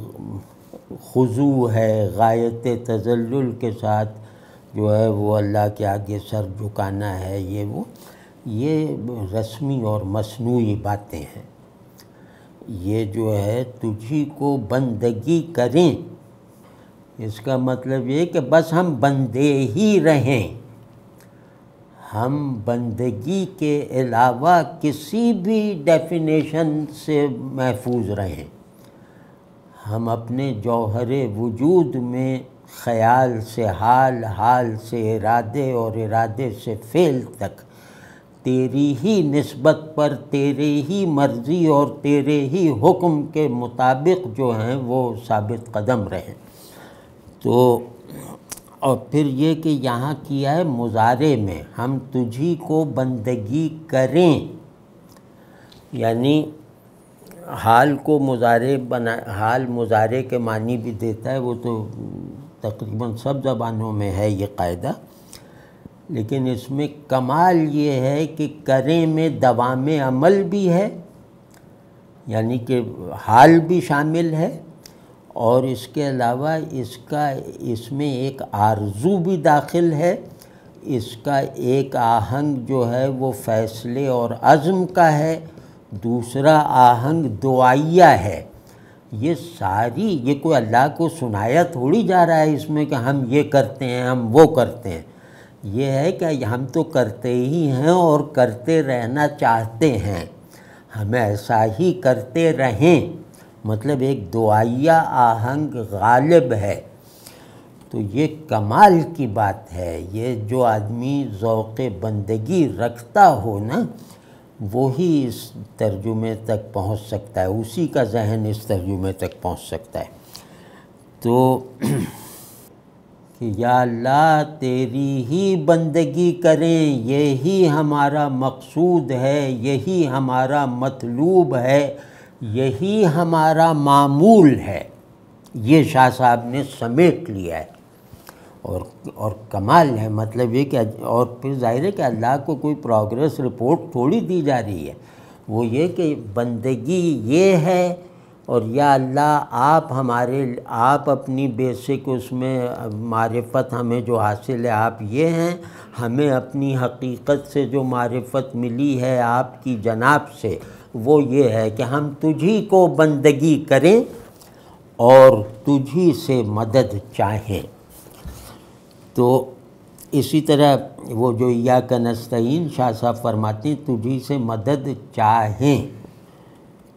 خضوع ہے، غایت تذلل کے ساتھ جو ہے وہ اللہ کے آگے سر جھکانا ہے، یہ رسمی اور مصنوعی باتیں ہیں. یہ جو ہے تجھی کو بندگی کریں، اس کا مطلب یہ کہ بس ہم بندے ہی رہیں، ہم بندگی کے علاوہ کسی بھی ڈیفینیشن سے محفوظ رہیں. ہم اپنے جوہر وجود میں خیال سے حال، حال سے ارادے اور ارادے سے فعل تک تیری ہی نسبت پر تیرے ہی مرضی اور تیرے ہی حکم کے مطابق جو ہیں وہ ثابت قدم رہیں۔ تو اور پھر یہ کہ یہاں کیا ہے مضارع میں، ہم تجھی کو بندگی کریں، یعنی حال کو مضارع حال مضارع کے معنی بھی دیتا ہے، وہ تو تقریباً سب زبانوں میں ہے یہ قاعدہ، لیکن اس میں کمال یہ ہے کہ کریں میں دوام عمل بھی ہے، یعنی کہ حال بھی شامل ہے، اور اس کے علاوہ اس میں ایک آرزو بھی داخل ہے، اس کا ایک آہنگ جو ہے وہ فیصلے اور عزم کا ہے، دوسرا آہنگ دعائیہ ہے۔ یہ کوئی اللہ کو سنایا تھوڑی جا رہا ہے اس میں کہ ہم یہ کرتے ہیں ہم وہ کرتے ہیں، یہ ہے کہ ہم تو کرتے ہی ہیں اور کرتے رہنا چاہتے ہیں، ہمیں ایسا ہی کرتے رہیں، مطلب ایک دعائیہ آہنگ غالب ہے۔ تو یہ کمال کی بات ہے، یہ جو آدمی ذوق بندگی رکھتا ہو نا وہی اس ترجمے تک پہنچ سکتا ہے، اسی کا ذہن اس ترجمے تک پہنچ سکتا ہے۔ تو کہ یا اللہ تیری ہی بندگی کریں، یہی ہمارا مقصود ہے، یہی ہمارا مطلوب ہے، یہی ہمارا معمول ہے، یہ شاہ صاحب نے سمیٹ لیا ہے، اور کمال ہے، مطلب یہ کہ اور پھر ظاہر ہے کہ اللہ کو کوئی پروگریس رپورٹ تھوڑی دی جا رہی ہے، وہ یہ کہ بندگی یہ ہے، اور یا اللہ آپ اپنی بیسک اس میں معرفت ہمیں جو حاصل ہے آپ یہ ہیں، ہمیں اپنی حقیقت سے جو معرفت ملی ہے آپ کی جناب سے وہ یہ ہے کہ ہم تجھی کو بندگی کریں اور تجھی سے مدد چاہیں۔ تو اسی طرح وہ جو ایاک نستعین شاہ صاحب فرماتے ہیں تجھی سے مدد چاہیں،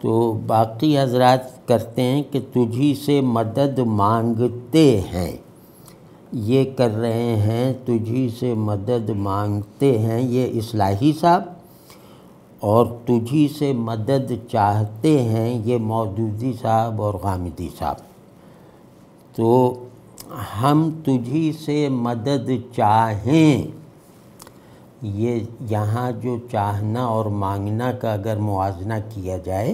تو باقی حضرات کرتے ہیں کہ تجھی سے مدد مانگتے ہیں، یہ کر رہے ہیں تجھی سے مدد مانگتے ہیں یہ اصلاحی صاحب، اور تجھی سے مدد چاہتے ہیں یہ مودودی صاحب اور غامدی صاحب۔ تو ہم تجھی سے مدد چاہیں، یہ یہاں جو چاہنا اور مانگنا کا اگر موازنہ کیا جائے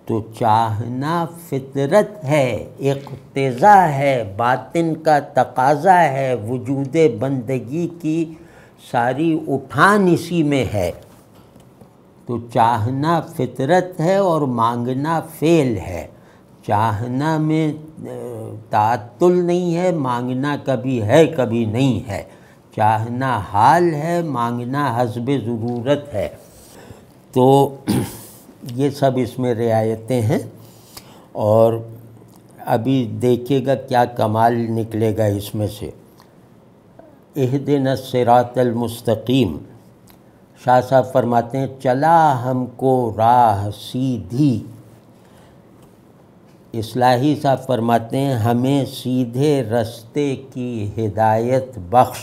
تو چاہنا فطرت ہے، اقتضا ہے، باطن کا تقاضا ہے، وجود بندگی کی ساری اٹھان اسی میں ہے۔ تو چاہنا فطرت ہے اور مانگنا فعل ہے، چاہنا میں تعطل نہیں ہے، مانگنا کبھی ہے کبھی نہیں ہے، چاہنا حال ہے، مانگنا حسب ضرورت ہے۔ تو یہ سب اس میں رعایتیں ہیں، اور ابھی دیکھیے گا کیا کمال نکلے گا اس میں سے۔ اہدنا الصراط المستقیم، شاہ صاحب فرماتے ہیں چلا ہم کو راہ سیدھی، اصلاحی صاحب فرماتے ہیں ہمیں سیدھے رستے کی ہدایت بخش،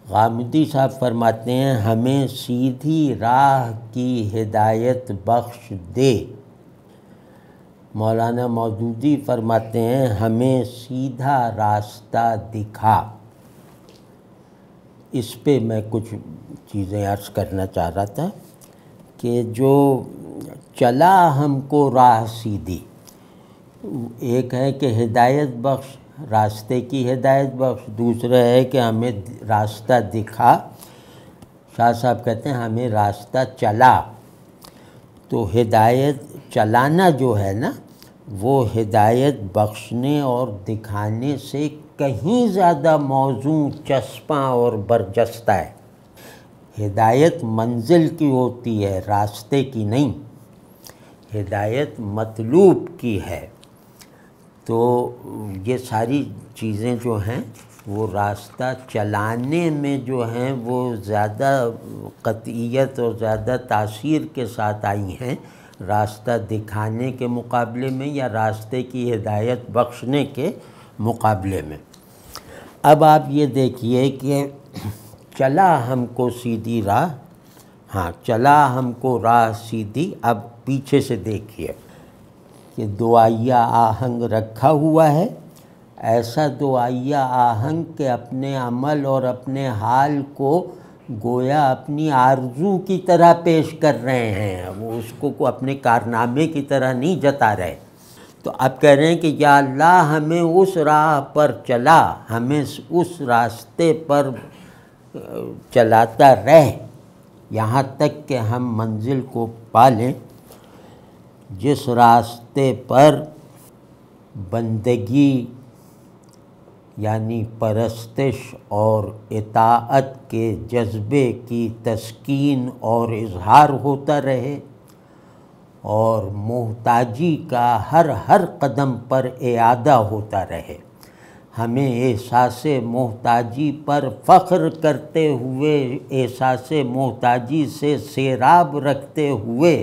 غامدی صاحب فرماتے ہیں ہمیں سیدھی راہ کی ہدایت بخش دے، مولانا مودودی فرماتے ہیں ہمیں سیدھا راستہ دکھا۔ اس پہ میں کچھ چیزیں عرض کرنا چاہ رہا تھا کہ جو چلا ہم کو راہ سیدھی، ایک ہے کہ ہدایت بخش، راستے کی ہدایت بخش، دوسرا ہے کہ ہمیں راستہ دکھا۔ شاہ صاحب کہتے ہیں ہمیں راستہ چلا، تو ہدایت چلانا جو ہے نا وہ ہدایت بخشنے اور دکھانے سے کہیں زیادہ موزوں، چسپاں اور برجستہ ہے۔ ہدایت منزل کی ہوتی ہے، راستے کی نہیں، ہدایت مطلوب کی ہے۔ تو یہ ساری چیزیں جو ہیں وہ راستہ چلانے میں جو ہیں وہ زیادہ قطعیت اور زیادہ تاثیر کے ساتھ آئی ہیں، راستہ دکھانے کے مقابلے میں یا راستے کی ہدایت بخشنے کے مقابلے میں۔ اب آپ یہ دیکھیے کہ چلا ہم کو سیدھی راہ، ہاں چلا ہم کو راہ سیدھی، اب پیچھے سے دیکھیے کہ دعائیہ آہنگ رکھا ہوا ہے، ایسا دعائیہ آہنگ کہ اپنے عمل اور اپنے حال کو گویا اپنی آرزو کی طرح پیش کر رہے ہیں، وہ اس کو اپنے کارنامے کی طرح نہیں جتا رہے۔ تو اب کہہ رہے ہیں کہ یا اللہ ہمیں اس راہ پر چلا، ہمیں اس راستے پر چلاتا رہ یہاں تک کہ ہم منزل کو پالیں، جس راستے پر بندگی یعنی پرستش اور اطاعت کے جذبے کی تسکین اور اظہار ہوتا رہے، اور محتاجی کا ہر قدم پر اعادہ ہوتا رہے۔ ہمیں احساس محتاجی پر فخر کرتے ہوئے، احساس محتاجی سے سیراب رکھتے ہوئے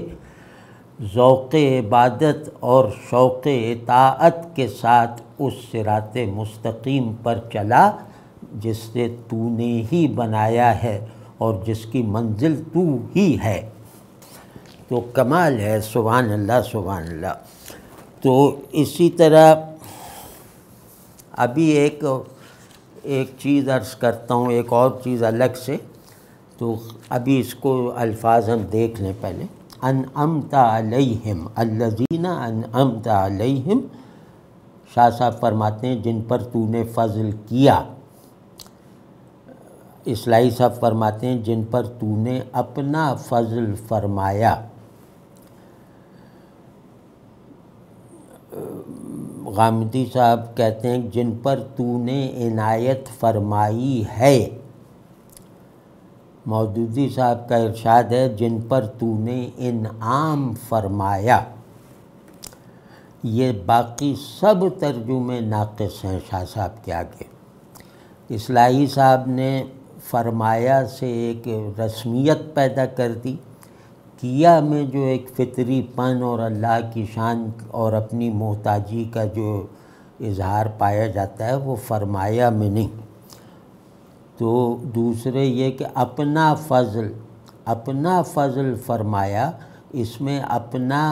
ذوق عبادت اور شوق اطاعت کے ساتھ اس صراط مستقیم پر چلا جس سے تو نے ہی بنایا ہے اور جس کی منزل تو ہی ہے۔ تو کمال ہے، سبحان اللہ سبحان اللہ۔ تو اسی طرح ابھی ایک چیز عرض کرتا ہوں، ایک اور چیز الگ سے، تو ابھی اس کو الفاظ ہم دیکھ لیں پہلے۔ انعمت علیہم الذین انعمت علیہم، شاہ صاحب فرماتے ہیں جن پر تو نے فضل کیا، اصلاحی صاحب فرماتے ہیں جن پر تو نے اپنا فضل فرمایا۔ غامدی صاحب کہتے ہیں جن پر تو نے عنایت فرمائی ہے۔ مودودی صاحب کا ارشاد ہے جن پر تو نے انعام فرمایا۔ یہ باقی سب ترجمے ناقص ہیں شاہ صاحب کے آگے۔ اصلاحی صاحب نے فرمایا سے ایک رسمیت پیدا کر دی، کیا میں جو ایک فطری پن اور اللہ کی شان اور اپنی محتاجی کا جو اظہار پایا جاتا ہے وہ فرمایا میں نہیں۔ تو دوسرے یہ کہ اپنا فضل فرمایا، اس میں اپنا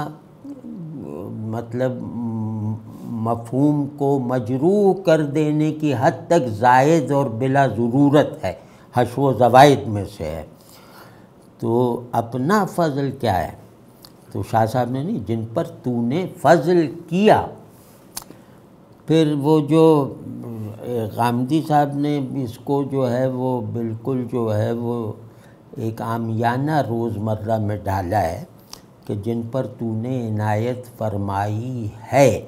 مطلب مفہوم کو مجروح کر دینے کی حد تک زائد اور بلا ضرورت ہے، حشو و زوائد میں سے ہے۔ تو اپنا فضل کیا ہے؟ تو شاہ صاحب نے نہیں، جن پر تو نے فضل کیا۔ پھر وہ جو غامدی صاحب نے اس کو جو ہے وہ بالکل جو ہے وہ ایک عامیانہ روزمرہ میں ڈالا ہے کہ جن پر تو نے عنایت فرمائی ہے۔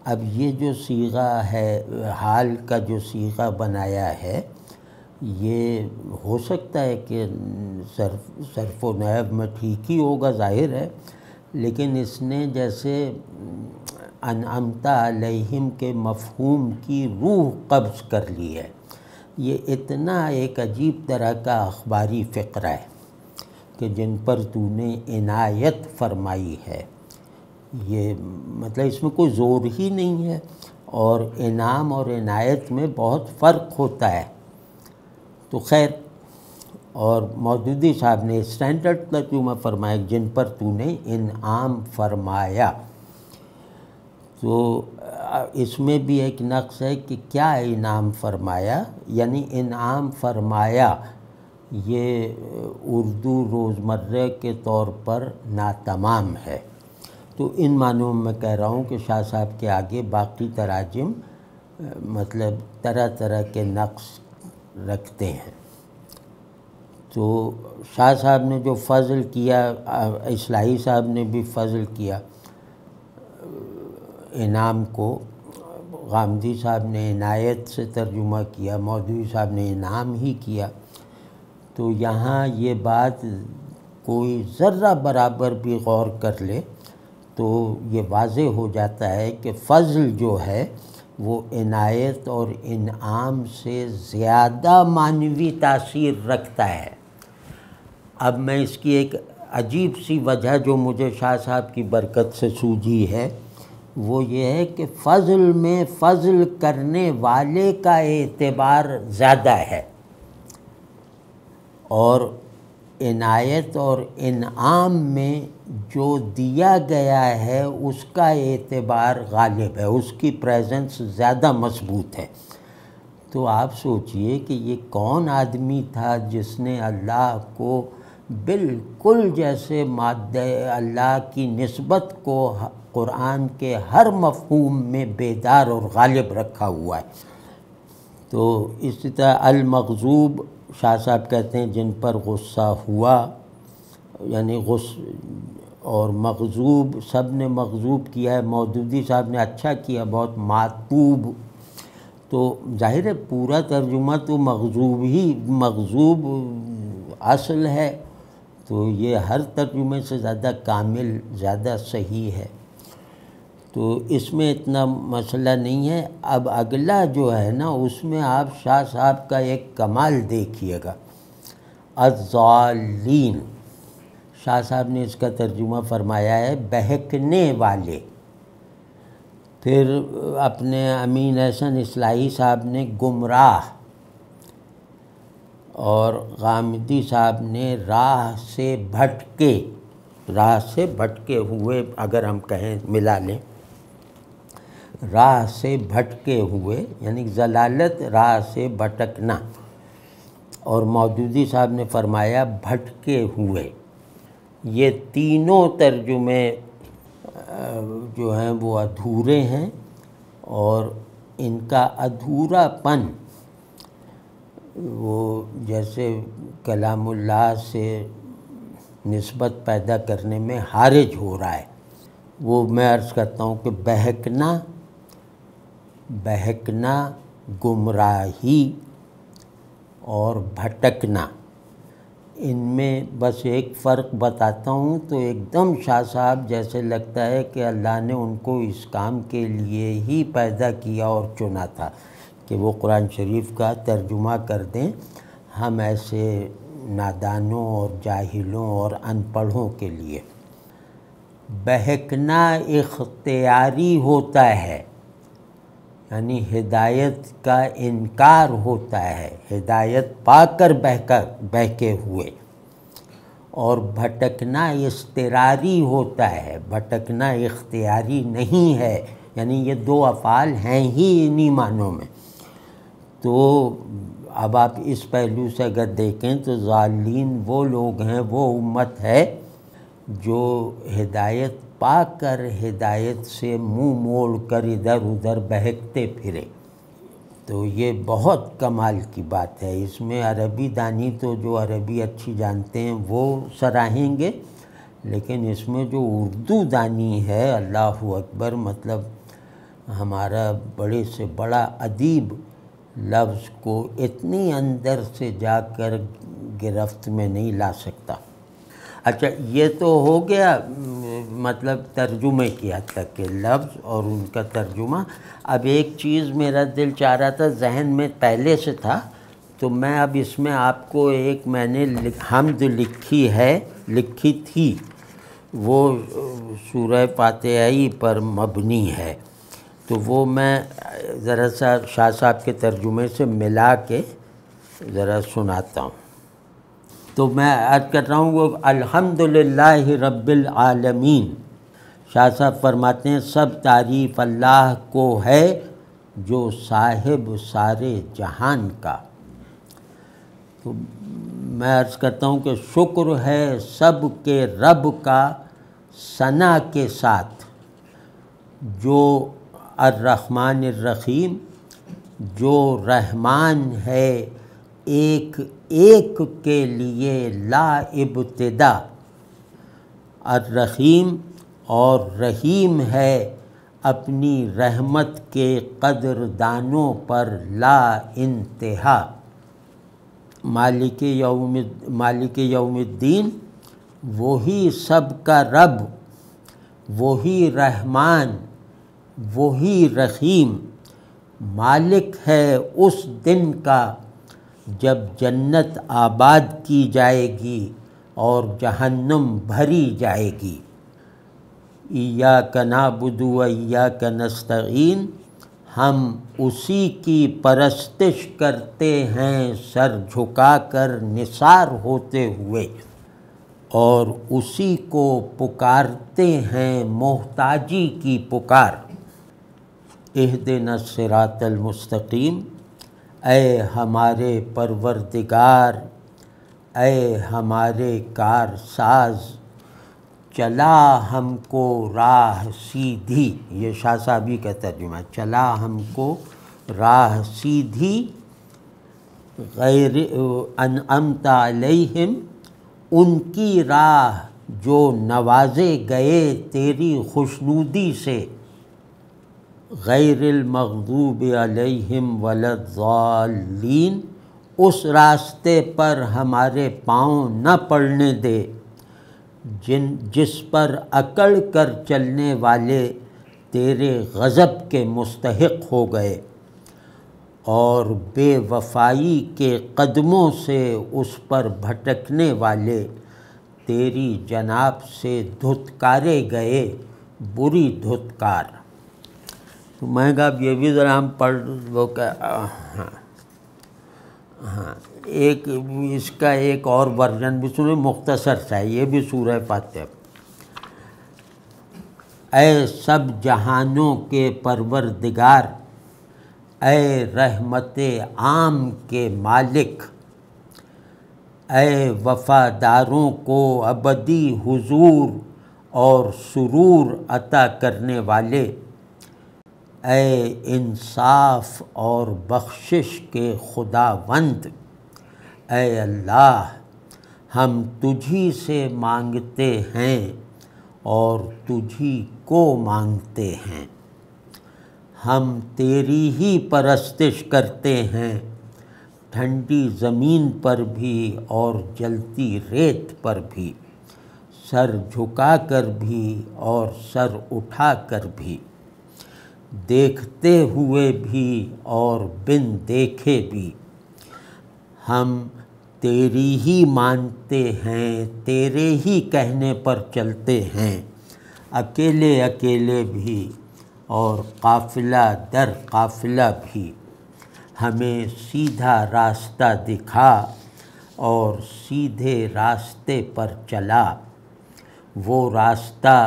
اب یہ جو صیغہ ہے، حال کا جو صیغہ بنایا ہے، یہ ہو سکتا ہے کہ صرف و نحو میں ٹھیک ہی ہوگا، ظاہر ہے، لیکن اس نے جیسے انعمت علیہم کے مفہوم کی روح قبض کر لی ہے۔ یہ اتنا ایک عجیب طرح کا اخباری فقرہ ہے کہ جن پر تو نے عنایت فرمائی ہے، یہ مطلب اس میں کوئی زور ہی نہیں ہے، اور انعام اور عنایت میں بہت فرق ہوتا ہے۔ تو خیر، اور مودودی صاحب نے اسٹینڈرڈ ترجمہ فرمایا جن پر تو نے انعام فرمایا۔ تو اس میں بھی ایک نقص ہے کہ کیا انعام فرمایا، یعنی انعام فرمایا یہ اردو روزمرہ کے طور پر ناتمام ہے۔ تو ان معنوں میں کہہ رہا ہوں کہ شاہ صاحب کے آگے باقی تراجم مطلب طرح طرح کے نقص رکھتے ہیں۔ تو شاہ صاحب نے جو فضل کیا، اصلاحی صاحب نے بھی فضل کیا انعام کو، غامدی صاحب نے عنایت سے ترجمہ کیا، مودودی صاحب نے انعام ہی کیا۔ تو یہاں یہ بات کوئی ذرہ برابر بھی غور کر لے تو یہ واضح ہو جاتا ہے کہ فضل جو ہے وہ عنایت اور انعام سے زیادہ معنوی تاثیر رکھتا ہے۔ اب میں اس کی ایک عجیب سی وجہ جو مجھے شاہ صاحب کی برکت سے سوجھی ہے وہ یہ ہے کہ فضل میں فضل کرنے والے کا اعتبار زیادہ ہے، اور عنایت اور انعام میں جو دیا گیا ہے اس کا اعتبار غالب ہے، اس کی پریزنس زیادہ مضبوط ہے۔ تو آپ سوچئے کہ یہ کون آدمی تھا جس نے اللہ کو بالکل جیسے مادہ اللہ کی نسبت کو قرآن کے ہر مفہوم میں بیدار اور غالب رکھا ہوا ہے۔ تو اسی طرح المغضوب شاہ صاحب کہتے ہیں جن پر غصہ ہوا، یعنی اور مغضوب سب نے مغضوب کیا ہے، مودودی صاحب نے اچھا کیا بہت، معتوب، تو ظاہر ہے پورا ترجمہ تو مغضوب اصل ہے، تو یہ ہر ترجمے سے زیادہ کامل، زیادہ صحیح ہے، تو اس میں اتنا مسئلہ نہیں ہے۔ اب اگلا جو ہے نا اس میں آپ شاہ صاحب کا ایک کمال دیکھیے گا، الضالین، شاہ صاحب نے اس کا ترجمہ فرمایا ہے بہکنے والے۔ پھر اپنے امین احسن اصلاحی صاحب نے گمراہ، اور غامدی صاحب نے راہ سے بھٹکے ہوئے، اگر ہم کہیں ملا لیں، راہ سے بھٹکے ہوئے یعنی ضلالت، راہ سے بھٹکنا، اور مودودی صاحب نے فرمایا بھٹکے ہوئے۔ یہ تینوں ترجمے جو ہیں وہ ادھورے ہیں، اور ان کا ادھورا پن وہ جیسے کلام اللہ سے نسبت پیدا کرنے میں حارج ہو رہا ہے۔ وہ میں عرض کرتا ہوں کہ بہکنا، گمراہی اور بھٹکنا، ان میں بس ایک فرق بتاتا ہوں تو ایک دم شاہ صاحب جیسے لگتا ہے کہ اللہ نے ان کو اس کام کے لیے ہی پیدا کیا اور چنا تھا کہ وہ قرآن شریف کا ترجمہ کر دیں ہم ایسے نادانوں اور جاہلوں اور ان پڑھوں کے لیے۔ بہکنا اختیاری ہوتا ہے، یعنی ہدایت کا انکار ہوتا ہے، ہدایت پا کر بہکے ہوئے، اور بھٹکنا اضطراری ہوتا ہے، بھٹکنا اختیاری نہیں ہے، یعنی یہ دو افعال ہیں ہی انہی معنوں میں۔ تو اب آپ اس پہلو سے اگر دیکھیں تو ضالین وہ لوگ ہیں، وہ امت ہے جو ہدایت پا کر ہدایت سے منہ موڑ کر ادھر ادھر بہکتے پھرے۔ تو یہ بہت کمال کی بات ہے۔ اس میں عربی دانی تو جو عربی اچھی جانتے ہیں وہ سراہیں گے، لیکن اس میں جو اردو دانی ہے، اللہ اکبر، مطلب ہمارا بڑے سے بڑا ادیب لفظ کو اتنی اندر سے جا کر گرفت میں نہیں لا سکتا۔ اچھا، یہ تو ہو گیا مطلب ترجمے کی حد تک کے لفظ اور ان کا ترجمہ۔ اب ایک چیز میرا دل چاہ رہا تھا، ذہن میں پہلے سے تھا، تو میں اب اس میں آپ کو ایک میں نے حمد لکھی تھی، وہ سورہ فاتحہ پر مبنی ہے، تو وہ میں ذرا سا شاہ صاحب کے ترجمے سے ملا کے ذرا سناتا ہوں۔ تو میں عرض کر رہا ہوں وہ الحمدللہ رب العالمین۔ شاہ صاحب فرماتے ہیں سب تعریف اللہ کو ہے جو صاحب سارے جہان کا۔ تو میں عرض کرتا ہوں کہ شکر ہے سب کے رب کا ثنا کے ساتھ، جو الرحمن الرحیم، جو رحمان ہے ایک ایک کے لیے لا ابتدا، الرحیم اور رحیم ہے اپنی رحمت کے قدردانوں پر لا انتہا، مالک یوم الدین، وہی سب کا رب، وہی رحمان، وہی رحیم، مالک ہے اس دن کا جب جنت آباد کی جائے گی اور جہنم بھری جائے گی۔ ایاک نعبد و ایاک نستعین، ہم اسی کی پرستش کرتے ہیں سر جھکا کر نثار ہوتے ہوئے، اور اسی کو پکارتے ہیں محتاجی کی پکار۔ اہدنا الصراط المستقیم، اے ہمارے پروردگار، اے ہمارے کار ساز، چلا ہم کو راہ سیدھی، یہ شاہ صاحبی کا ترجمہ، چلا ہم کو راہ سیدھی، غیر انعمت علیہم، ان کی راہ جو نوازے گئے تیری خوشنودی سے، غیر المغضوب علیہم ولا الضالین، اس راستے پر ہمارے پاؤں نہ پڑنے دے جس پر اکڑ کر چلنے والے تیرے غضب کے مستحق ہو گئے، اور بے وفائی کے قدموں سے اس پر بھٹکنے والے تیری جناب سے دھتکارے گئے بری دھتکار۔ تو میں کہا اب یہ بھی ذرا ہم پڑھ وہ کہ ہاں ایک اس کا ایک اور ورژن بھی سنیں، مختصر سا ہے، یہ بھی سورہ فاتحہ۔ اے سب جہانوں کے پروردگار، اے رحمت عام کے مالک، اے وفاداروں کو ابدی حضور اور سرور عطا کرنے والے، اے انصاف اور بخشش کے خداوند، اے اللہ ہم تجھی سے مانگتے ہیں اور تجھی کو مانگتے ہیں، ہم تیری ہی پرستش کرتے ہیں، ٹھنڈی زمین پر بھی اور جلتی ریت پر بھی، سر جھکا کر بھی اور سر اٹھا کر بھی، دیکھتے ہوئے بھی اور بن دیکھے بھی، ہم تیری ہی مانتے ہیں، تیرے ہی کہنے پر چلتے ہیں، اکیلے اکیلے بھی اور قافلہ در قافلہ بھی، ہمیں سیدھا راستہ دکھا اور سیدھے راستے پر چلا، وہ راستہ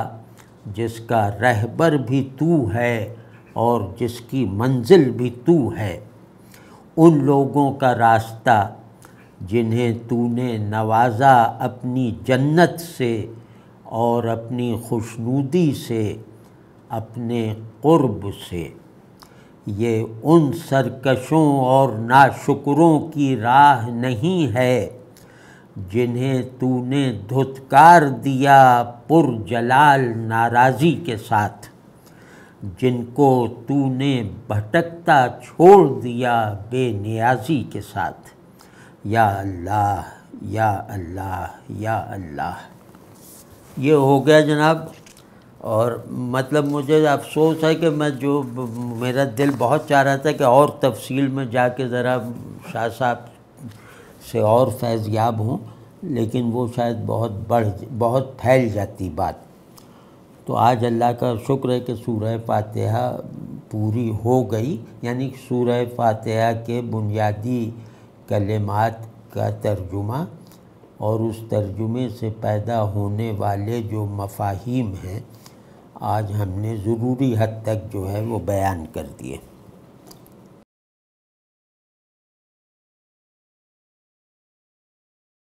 جس کا رہبر بھی تو ہے اور جس کی منزل بھی تو ہے، ان لوگوں کا راستہ جنہیں تو نے نوازا اپنی جنت سے اور اپنی خوشنودی سے، اپنے قرب سے۔ یہ ان سرکشوں اور ناشکروں کی راہ نہیں ہے جنہیں تو نے دھتکار دیا پر جلال ناراضی کے ساتھ، جن کو تو نے بھٹکتا چھوڑ دیا بے نیازی کے ساتھ۔ یا اللہ یا اللہ یا اللہ۔ یہ ہو گیا جناب، اور مطلب مجھے افسوس ہے کہ میں جو میرا دل بہت چاہ رہا تھا کہ اور تفصیل میں جا کے ذرا شاہ صاحب سے اور فیض یاب ہوں، لیکن وہ شاید بہت پھیل جاتی بات۔ تو آج اللہ کا شکر ہے کہ سورہ فاتحہ پوری ہو گئی، یعنی سورہ فاتحہ کے بنیادی کلمات کا ترجمہ اور اس ترجمے سے پیدا ہونے والے جو مفاہیم ہیں آج ہم نے ضروری حد تک جو ہے وہ بیان کر دیے۔